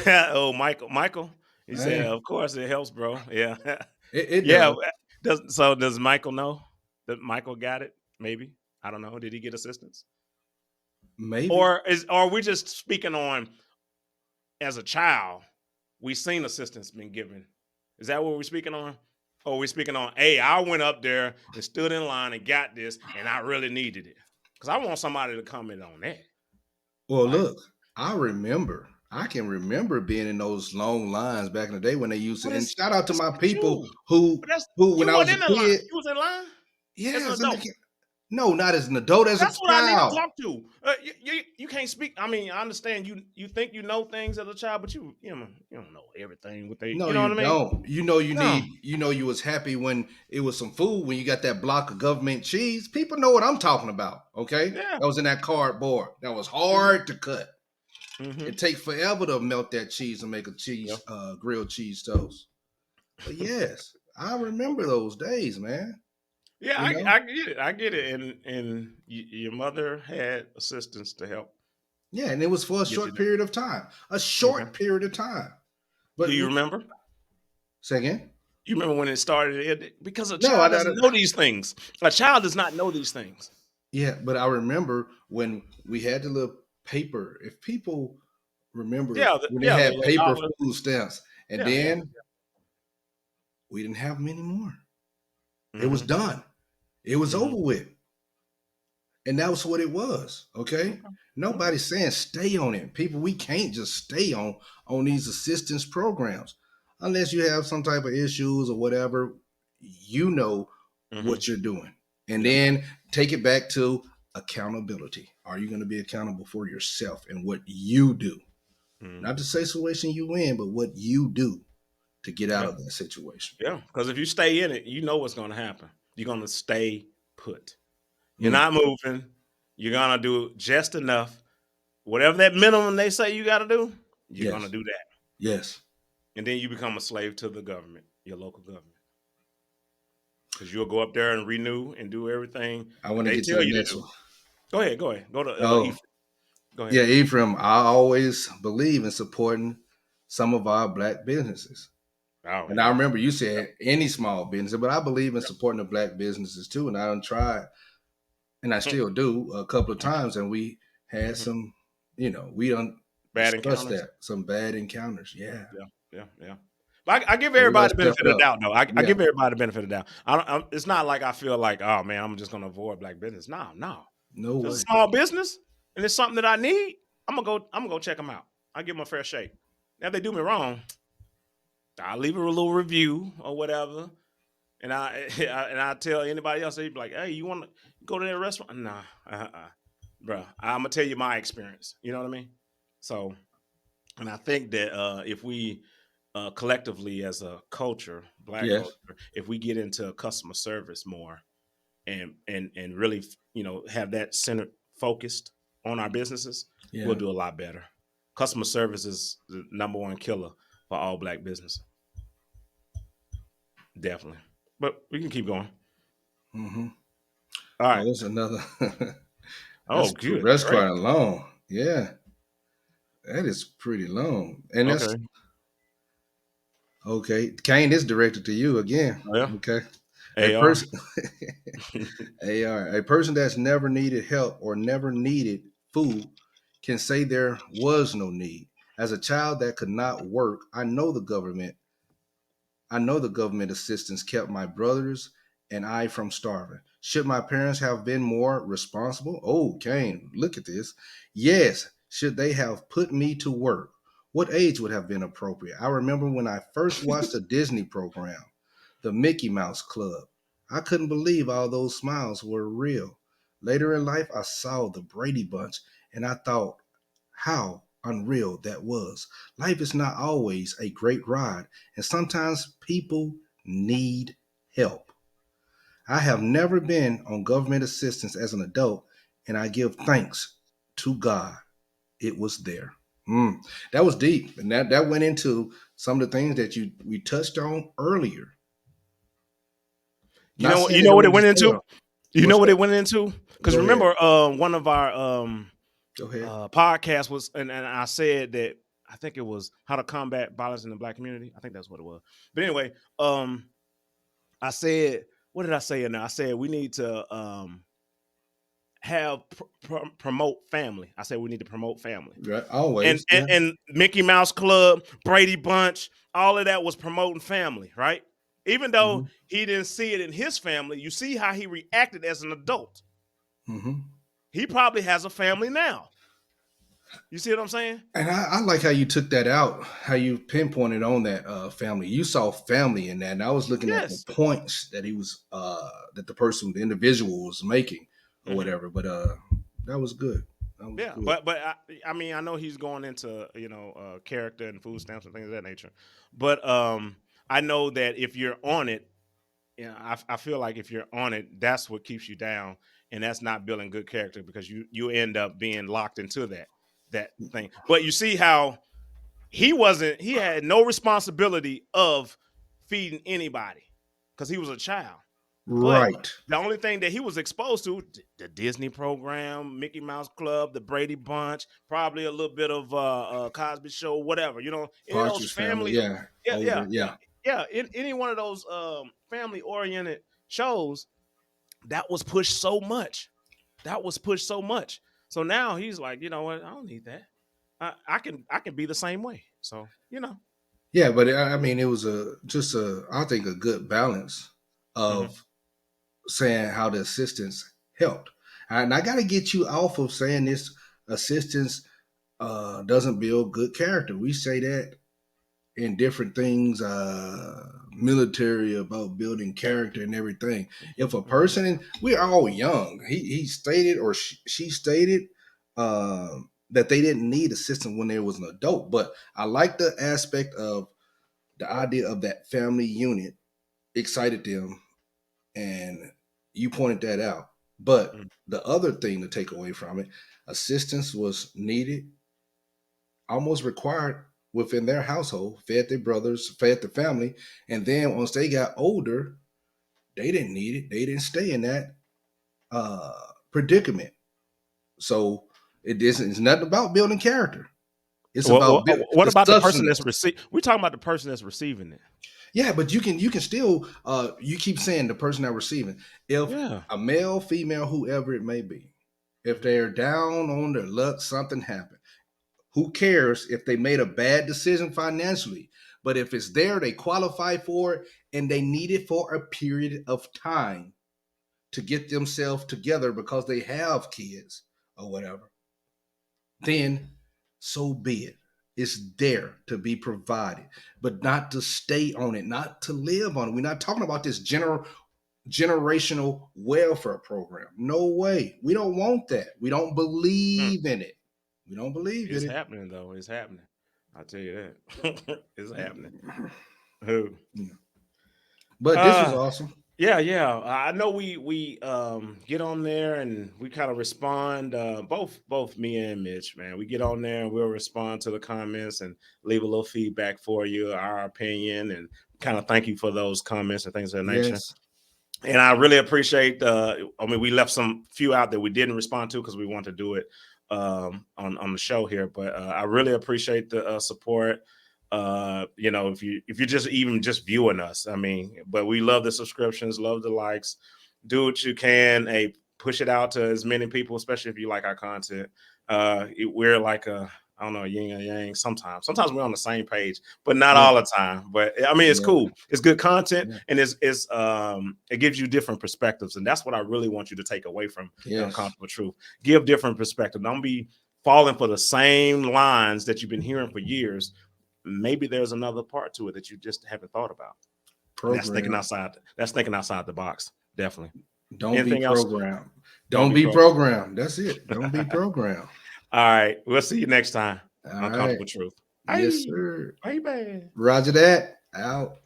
Oh, Michael. He said, Man, "Of course it helps, bro." Yeah, it yeah. does. Does Michael know that Michael got it? Maybe I don't know. Did he get assistance, Maybe. or are we just speaking on as a child? We seen assistance been given. Is that what we're speaking on? Or are we speaking on? Hey, I went up there and stood in line and got this, and I really needed it because I want somebody to comment on that. Well, Like, look, I can remember being in those long lines back in the day when they used to. but And shout out to it's my not people you. who But that's when you I was wasn't a in the line. kid, You was in line as an yes, adult. no, not as an adult, as a That's what I need to child. talk to. You can't speak. I mean, I understand you think you know things as a child, but you don't know everything. What they No, you know what you I mean? don't. No. You know you was happy when it was some food, when you got that block of government cheese. People know what I'm talking about, okay? Yeah. That was in that cardboard. That was Hmm. hard to cut. Hmm. It takes forever to melt that cheese and make a Yeah. grilled cheese toast. But yes, I remember those days, man. Yeah, You know? I get it. I get it. And your mother had assistance to help Yeah, and it was for a get you short there. period of time. A Okay. short period of time. Do But you remember? say again? You remember when it started? Because a No, child doesn't know these things. A child does not know these things. yeah, but I remember when we had the little paper. If people remember when they Yeah, the had little paper dollar. food stamps, and Yeah, yeah. then we didn't have them anymore. It was Hmm. done. It was Hmm. over with. And that was what it was. Okay. Okay. Okay. Nobody's saying stay on it. People, we can't just stay on these assistance programs unless you have some type of issues or whatever. You know Hmm. what you're doing. And Yeah. then take it back to accountability. Are you going to be accountable for yourself and what you do? Hmm. Not the situation you in, but what you do to get out Yeah. of that situation. Yeah. Because if you stay in it, you know what's going to happen. You're going to stay put. You're Mm, not moving. You're going to do just enough. Whatever that minimum they say you got to do, you're going to yes. do that. Yes. And then you become a slave to the government, your local government. Because you'll go up there and renew and do everything I that want to they get to tell the you to next do. one. Go ahead. Go ahead. Go to Oh, Ephraim. Go yeah, ahead. Ephraim, I always believe in supporting some of our black businesses. Oh, And I yeah. remember you said any small business, but I believe in supporting the black businesses too. And I done tried, and I Yeah. still do a couple of times. And we had Mhm. some, we don't Bad discuss encounters. that, some bad encounters. Yeah. Yeah. Yeah. Yeah. But I give So we got everybody to the step benefit of the up. doubt, though. I Yeah. give everybody the benefit of the doubt. It's not like I feel like, oh man, I'm just gonna avoid black business. No, no. No If it's a way. small business and it's something that I need, I'm gonna go check them out. I give them a fair shake. Now, if they do me wrong, I'll leave a little review or whatever. And and I tell anybody else, they'd be like, "Hey, you want to go to that restaurant?" Nah, bro. I'm gonna tell you my experience. You know what I mean? So, and I think that if we collectively as a culture, black Yes. culture, if we get into customer service more and really, have that centered focused on our businesses, we'll Yeah. do a lot better. Customer service is the number one killer for all black business, definitely. But we can keep going. Mm-hmm. All Oh, right. that's another. Oh, good, That's great. quite long. Yeah. That is pretty long. And that's Okay. okay. Kane is directed to you again. Oh, yeah. Okay. A AR. person a person that's never needed help or never needed food can say there was no need. As a child that could not work, I know the government assistance kept my brothers and I from starving. Should my parents have been more responsible? Oh, Kane, look at this. Yes. Should they have put me to work? What age would have been appropriate? I remember when I first watched a Disney program, the Mickey Mouse Club. I couldn't believe all those smiles were real. Later in life, I saw the Brady Bunch and I thought, how unreal that was. Life is not always a great ride, and sometimes people need help. I have never been on government assistance as an adult, and I give thanks to God it was there. That was deep, and that went into some of the things that we touched on earlier. Not saying You that know it what it went to went into? stale. You know What's what that? it went into? Because Go ahead. remember, one of our Go ahead. podcasts was, and I said that I think it was How to Combat Violence in the Black Community. I think that's what it was. But anyway, I said, what did I say in there? I said we need to have promote family. I said we need to promote family. Right. Always. And Mickey Mouse Club, Brady Bunch, all of that was promoting family, right? Even though he didn't see it in his family, you see how he reacted as an adult. He probably has a family now. You see what I'm saying? And I like how you took that out, how you pinpointed on that family. You saw family in that, and I was looking at the points that he was that the individual was making or whatever. But that was good. Yeah, good. But I mean, I know he's going into character and food stamps and things of that nature. But I know that if you're on it, I feel like if you're on it, that's what keeps you down, and that's not building good character because you end up being locked into that thing. But you see how he had no responsibility of feeding anybody because he was a child. Right. But the only thing that he was exposed to, the Disney program, Mickey Mouse Club, the Brady Bunch, probably a little bit of Cosby Show, whatever. Those family, any one of those family-oriented shows, that was pushed so much. So now he's like, you know what? I don't need that. I can be the same way. So Yeah, but I mean, it was I think a good balance of saying how the assistance helped. And I got to get you off of saying this assistance doesn't build good character. We say that in different things, military, about building character and everything. If a person, we're all young, he stated or she stated that they didn't need assistance when they was an adult. But I like the aspect of the idea of that family unit excited them, and you pointed that out. But the other thing to take away from it, assistance was needed, almost required within their household, fed their brothers, fed the family. And then once they got older, they didn't need it. They didn't stay in that predicament. So it's nothing about building character. It's about what about the person that's receiving? We're talking about the person that's receiving it. Yeah, but you can still you keep saying the person that receiving. If a male, female, whoever it may be, if they're down on their luck, something happened. Who cares if they made a bad decision financially? But if it's there, they qualify for it, and they need it for a period of time to get themselves together because they have kids or whatever, then so be it. It's there to be provided, but not to stay on it, not to live on it. We're not talking about this generational welfare program. No way. We don't want that. We don't believe in it. We don't believe in it. It's happening, though. It's happening. I'll tell you that. It's happening. Who? But this was awesome. Yeah. I know we get on there and we kind of respond. Both me and Mitch, man. We get on there and we'll respond to the comments and leave a little feedback for you, our opinion, and kind of thank you for those comments and things of that nature. Yes. And I really appreciate we left some few out that we didn't respond to because we want to do it on the show here. But I really appreciate the support. If you're just viewing us, I mean, but we love the subscriptions, love the likes, do what you can. Hey, push it out to as many people, especially if you like our content. We're like I don't know, yin and yang. Sometimes we're on the same page, but not all the time. But I mean, it's cool. It's good content, and it gives you different perspectives, and that's what I really want you to take away from Uncomfortable Truth. Give different perspective. Don't be falling for the same lines that you've been hearing for years. Maybe there's another part to it that you just haven't thought about. That's thinking outside the box. Definitely. Don't be programmed. Don't be programmed. That's it. Don't be programmed. All right. We'll see you next time. Uncomfortable Truth. Yes, sir. Baby. Roger that. Out.